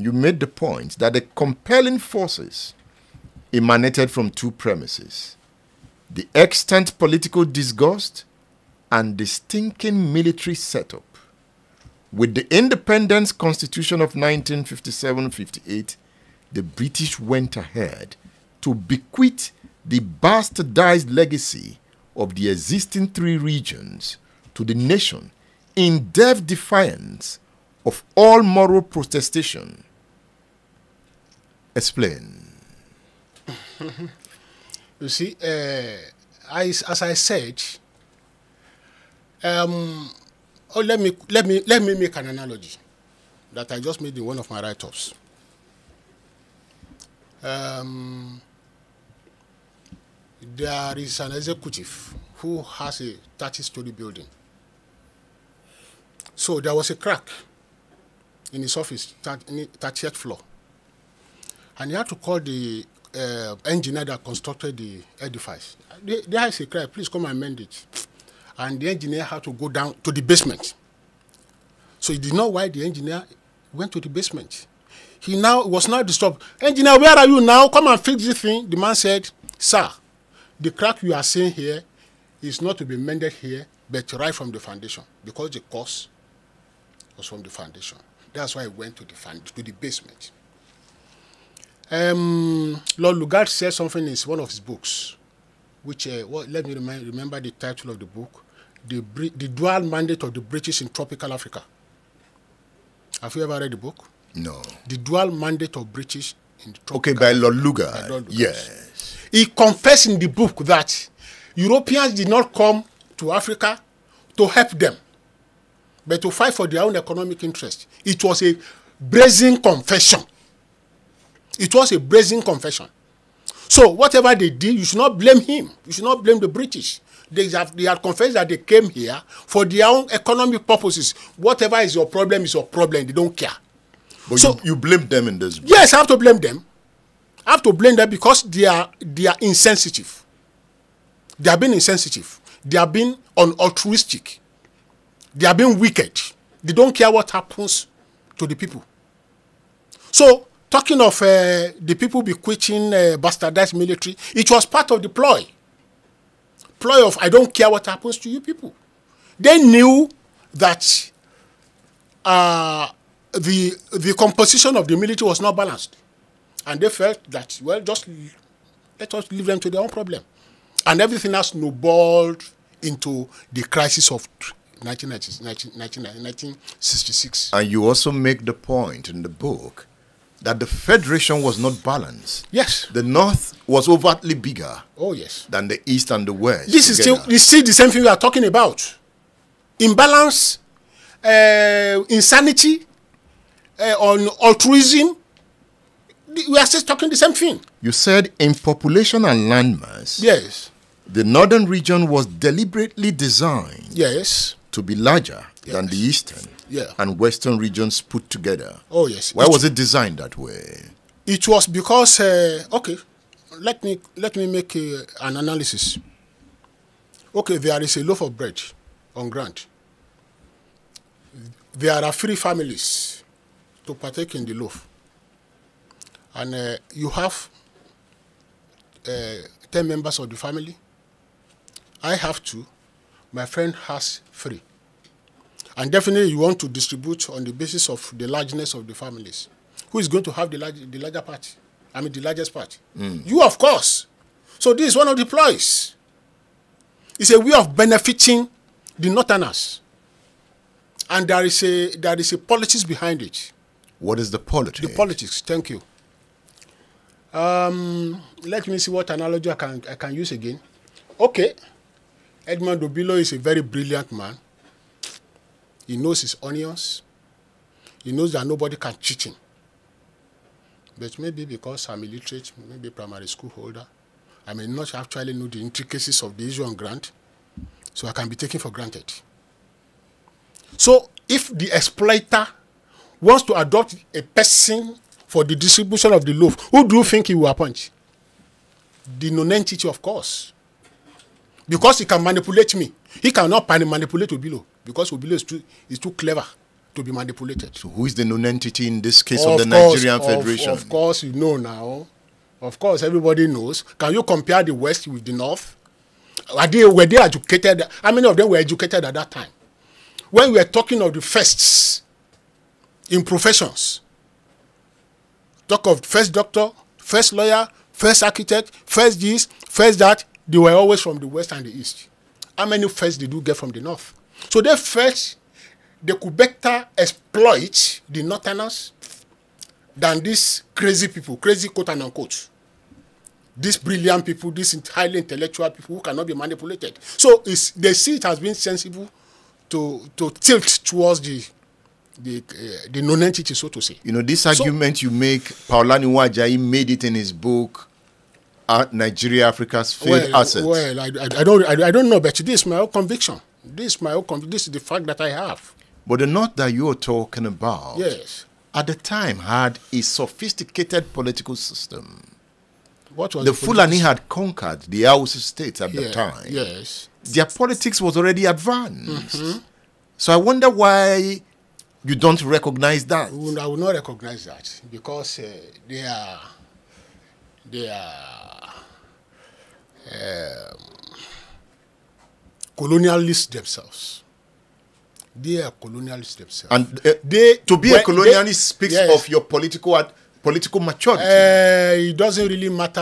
you made the point that the compelling forces emanated from two premises: the extant political disgust and the stinking military setup. With the Independence Constitution of 1957-58, the British went ahead to bequeath the bastardized legacy of the existing three regions to the nation in deaf defiance of all moral protestation. Explain. You see, as I said, let me make an analogy that I just made in one of my write-ups. There is an executive who has a 30-story building. So there was a crack in his office, 30th floor. And he had to call the engineer that constructed the edifice. There is a crack, please come and mend it. And the engineer had to go down to the basement. So he did not know why the engineer went to the basement. He was now disturbed. Engineer, where are you now? Come and fix this thing. The man said, sir, the crack you are seeing here is not to be mended here, but right from the foundation, because the cause was from the foundation. That's why I went to the basement. Lord Lugard said something in one of his books, which, let me remember the title of the book, the Dual Mandate of the British in Tropical Africa. Have you ever read the book? No. The Dual Mandate of British in Tropical Africa. Okay, by Lord Lugard. Yes. He confessed in the book that Europeans did not come to Africa to help them, but to fight for their own economic interest. It was a brazen confession. It was a brazen confession. So whatever they did, you should not blame him. You should not blame the British. They had confessed that they came here for their own economic purposes. Whatever is your problem is your problem. They don't care. But so you blame them in this book. Yes, I have to blame them. I have to blame them because they are insensitive. They have been insensitive. They have been unaltruistic. They have been wicked. They don't care what happens to the people. So, talking of the people bequeathing bastardized military, it was part of the ploy. Ploy of, I don't care what happens to you people. They knew that the composition of the military was not balanced. And they felt that, well, just let us leave them to their own problem. And everything else snowballed into the crisis of 1966. And you also make the point in the book that the federation was not balanced. Yes. The North was overtly bigger. Oh, yes. Than the East and the West. This is still the same thing we are talking about. Imbalance, insanity, on altruism. We are still talking the same thing. You said in population and landmass. Yes. The northern region was deliberately designed. Yes. To be larger than the eastern. Yeah. And western regions put together. Oh, yes. Why was it designed that way? It was because, okay, let me make an analysis. Okay, there is a loaf of bread on ground. There are 3 families to partake in the loaf. And you have 10 members of the family. I have 2. My friend has 3. And definitely you want to distribute on the basis of the largeness of the families. Who is going to have the larger part? I mean the largest part? You, of course. So this is one of the ploys. It's a way of benefiting the northerners. And there is a politics behind it. What is the politics? The politics, thank you. Let me see what analogy I can use again. Okay. Edmond Obilo is a very brilliant man. He knows his onions. He knows that nobody can cheat him. But maybe because I'm illiterate, maybe primary school holder, I may not actually know the intricacies of the issue on grant, so I can be taken for granted. So if the exploiter wants to adopt a person for the distribution of the loaf, who do you think he will appoint? The non-entity, of course. Because he can manipulate me. He cannot manipulate Obilo because Obilo is too clever to be manipulated. So who is the non-entity in this case of the Nigerian Federation? Of course, you know now. Of course, everybody knows. Can you compare the West with the North? Were they educated? How many of them were educated at that time? When we are talking of the firsts in professions, talk of first doctor, first lawyer, first architect, first this, first that, they were always from the West and the East. How many firsts did you get from the North? So they could better exploit the Northerners than these crazy people, crazy quote and unquote. These brilliant people, these highly intellectual people who cannot be manipulated. So they see it has been sensible to tilt towards the non-entity, so to say. You know, this argument you make, Paulani Wajayi made it in his book, Nigeria, Africa's Failed Assets. Well, I don't know, but this is my own conviction. This is the fact that I have. But the North that you're talking about, yes, at the time had a sophisticated political system. What was the Fulani had conquered the Hausa states at the time. Yes. Their politics was already advanced. So I wonder why you don't recognize that. I will not recognize that because they are colonialists themselves. They are colonialists themselves. And to be a colonialist speaks of your political maturity. It doesn't really matter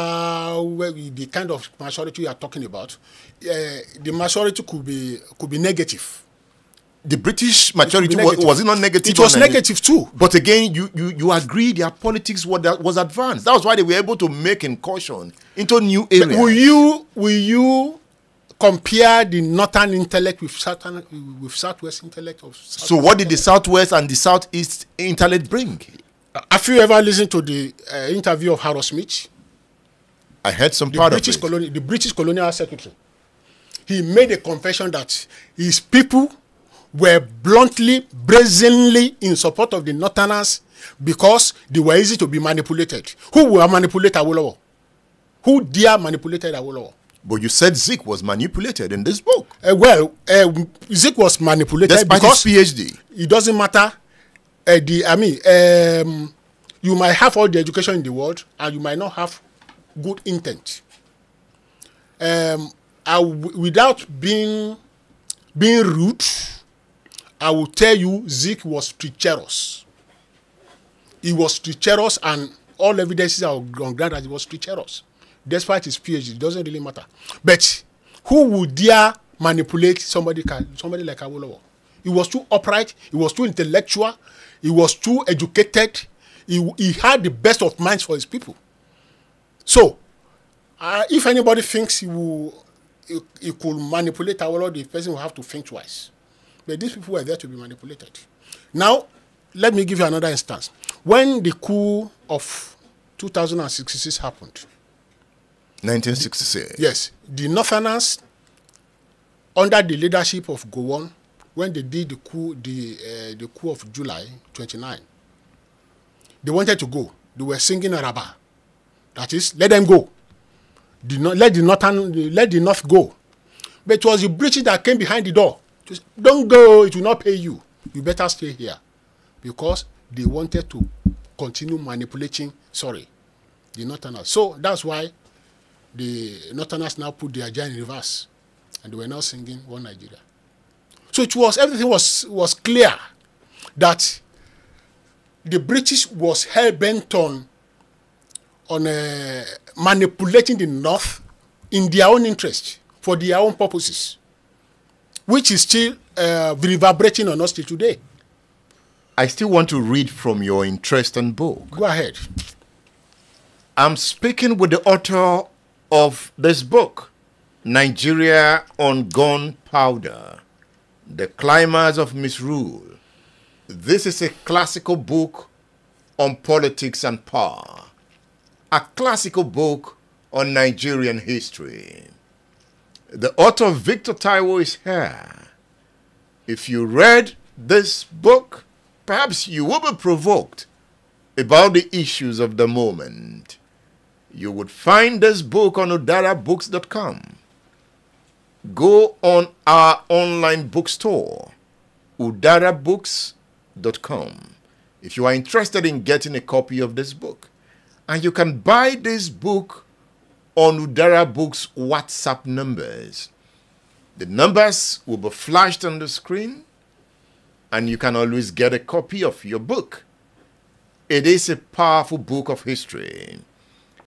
the kind of maturity you are talking about. The maturity could be negative. The British maturity was it not negative? It was negative too. But again, you agree their politics was advanced. That was why they were able to make incursion into new areas. Will you compare the northern intellect with southwest intellect? So what did the southwest and the southeast intellect bring? Have you ever listened to the interview of Harold Smith? I heard some part of it. The British colonial secretary. He made a confession that his people were bluntly, brazenly in support of the Northerners because they were easy to be manipulated. Who will manipulate Awolowo? Who dare manipulated Awolowo? But you said Zik was manipulated in this book. Zik was manipulated despite because his PhD. It doesn't matter. You might have all the education in the world and you might not have good intent. Without being rude, I will tell you Zik was treacherous. He was treacherous and all evidences are on ground that he was treacherous. Despite his PhD, it doesn't really matter. But who would dare manipulate somebody like Awolowo? He was too upright, he was too intellectual, he was too educated, he had the best of minds for his people. So, if anybody thinks he could manipulate Awolowo, the person will have to think twice. But these people were there to be manipulated. Now, let me give you another instance. When the coup of 2066 happened, 1966. Yes, the Northerners, under the leadership of Gowon, when they did the coup of July 29, they wanted to go. They were singing Araba. That is, let them go. Let the North go. But it was the British that came behind the door. Just, don't go, it will not pay you. You better stay here. Because they wanted to continue manipulating, the Northerners. So that's why the Northerners now put their agenda in reverse. And they were now singing One Nigeria. So everything was clear that the British was hell-bent on manipulating the North in their own interest, for their own purposes, which is still reverberating on us till today. I still want to read from your interesting book. Go ahead. I'm speaking with the author of this book, Nigeria on Gunpowder, The Climax of Misrule. This is a classical book on politics and power, a classical book on Nigerian history. The author, Victor Taiwo, is here. If you read this book, perhaps you will be provoked about the issues of the moment. You would find this book on udarabooks.com. Go on our online bookstore, udarabooks.com. udara.com if you are interested in getting a copy of this book. And you can buy this book on Udara Books WhatsApp numbers. The numbers will be flashed on the screen, and you can always get a copy of your book. It is a powerful book of history.